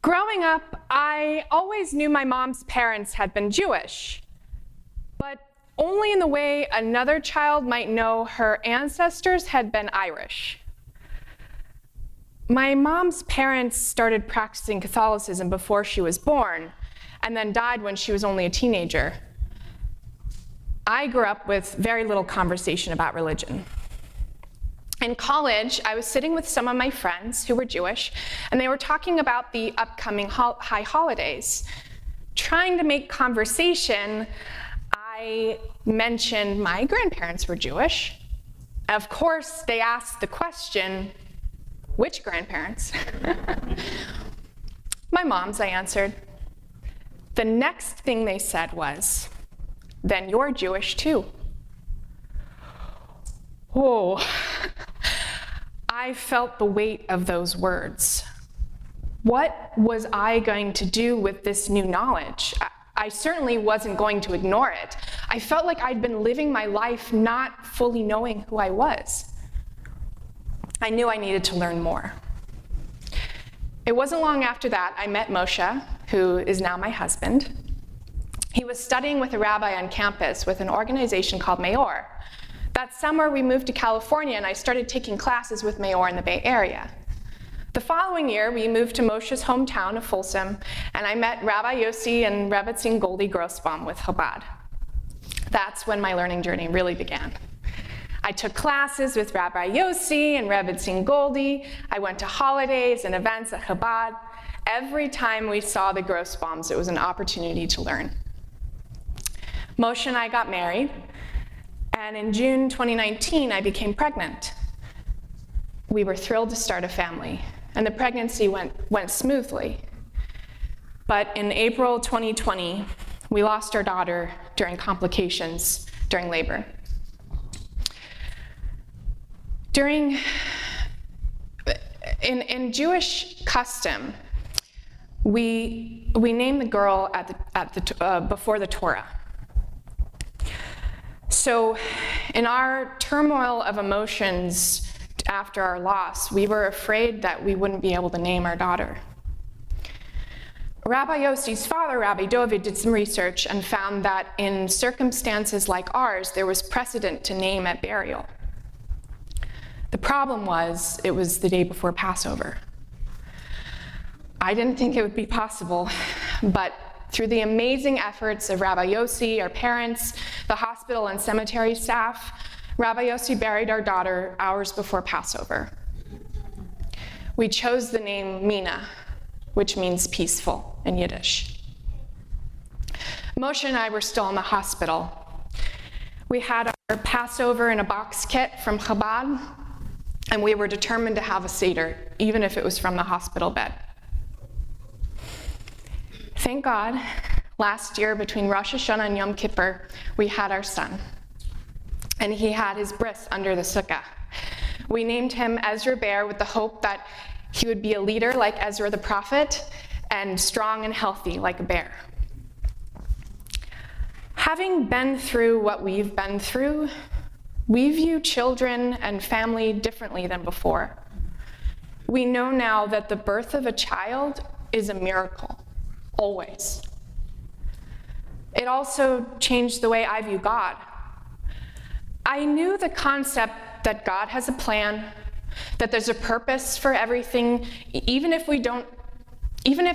Growing up, I always knew my mom's parents had been Jewish, but only in the way another child might know her ancestors had been Irish. My mom's parents started practicing Catholicism before she was born, and then died when she was only a teenager. I grew up with very little conversation about religion. In college, I was sitting with some of my friends who were Jewish, and they were talking about the upcoming high holidays. Trying to make conversation, I mentioned my grandparents were Jewish. Of course, they asked the question, which grandparents? My mom's, I answered. The next thing they said was, then you're Jewish too. Oh, I felt the weight of those words. What was I going to do with this new knowledge? I certainly wasn't going to ignore it. I felt like I'd been living my life not fully knowing who I was. I knew I needed to learn more. It wasn't long after that I met Moshe, who is now my husband. He was studying with a rabbi on campus with an organization called Mayor. That summer, we moved to California, and I started taking classes with Mayor in the Bay Area. The following year, we moved to Moshe's hometown of Folsom, and I met Rabbi Yossi and Rebbetzin Goldie Grossbaum with Chabad. That's when my learning journey really began. I took classes with Rabbi Yossi and Rebbetzin Goldie. I went to holidays and events at Chabad. Every time we saw the Grossbaums, it was an opportunity to learn. Moshe and I got married. And in June 2019, I became pregnant. We were thrilled to start a family, and the pregnancy went smoothly. But in April 2020, we lost our daughter during complications during labor. In Jewish custom, we name the girl before the Torah. So in our turmoil of emotions after our loss, we were afraid that we wouldn't be able to name our daughter. Rabbi Yossi's father, Rabbi David, did some research and found that in circumstances like ours, there was precedent to name at burial. The problem was, it was the day before Passover. I didn't think it would be possible, but through the amazing efforts of Rabbi Yossi, our parents, the hospital and cemetery staff, Rabbi Yossi buried our daughter hours before Passover. We chose the name Mina, which means peaceful in Yiddish. Moshe and I were still in the hospital. We had our Passover in a box kit from Chabad, and we were determined to have a Seder, even if it was from the hospital bed. Thank God, last year between Rosh Hashanah and Yom Kippur, we had our son. And he had his bris under the sukkah. We named him Ezra Bear with the hope that he would be a leader like Ezra the prophet and strong and healthy like a bear. Having been through what we've been through, we view children and family differently than before. We know now that the birth of a child is a miracle. Always. It also changed the way I view God. I knew the concept that God has a plan, that there's a purpose for everything, even if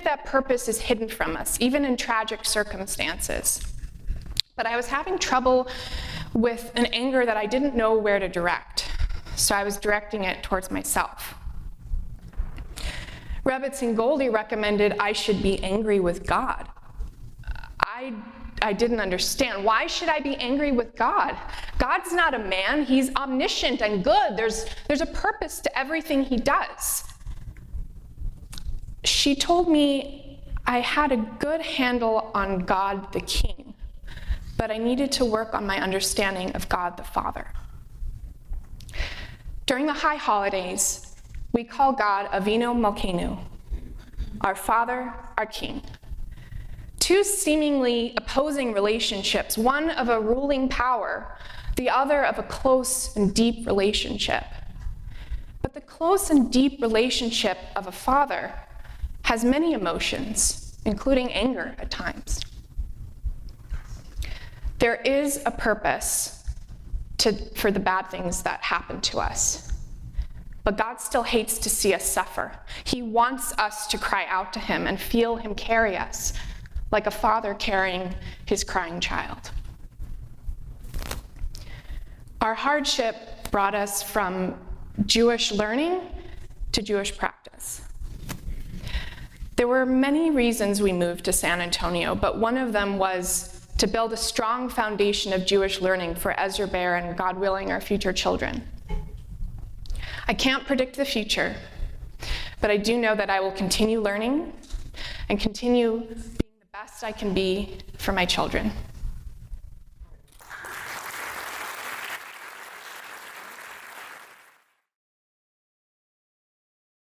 that purpose is hidden from us, even in tragic circumstances. But I was having trouble with an anger that I didn't know where to direct, so I was directing it towards myself. Rebbetzin Goldie recommended I should be angry with God. I didn't understand. Why should I be angry with God? God's not a man. He's omniscient and good. There's a purpose to everything he does. She told me I had a good handle on God the King, but I needed to work on my understanding of God the Father. During the high holidays, we call God Avinu Malkeinu, our Father, our King. Two seemingly opposing relationships, one of a ruling power, the other of a close and deep relationship. But the close and deep relationship of a father has many emotions, including anger at times. There is a purpose for the bad things that happen to us. But God still hates to see us suffer. He wants us to cry out to him and feel him carry us, like a father carrying his crying child. Our hardship brought us from Jewish learning to Jewish practice. There were many reasons we moved to San Antonio, but one of them was to build a strong foundation of Jewish learning for Ezra Bear and, God willing, our future children. I can't predict the future, but I do know that I will continue learning and continue being the best I can be for my children.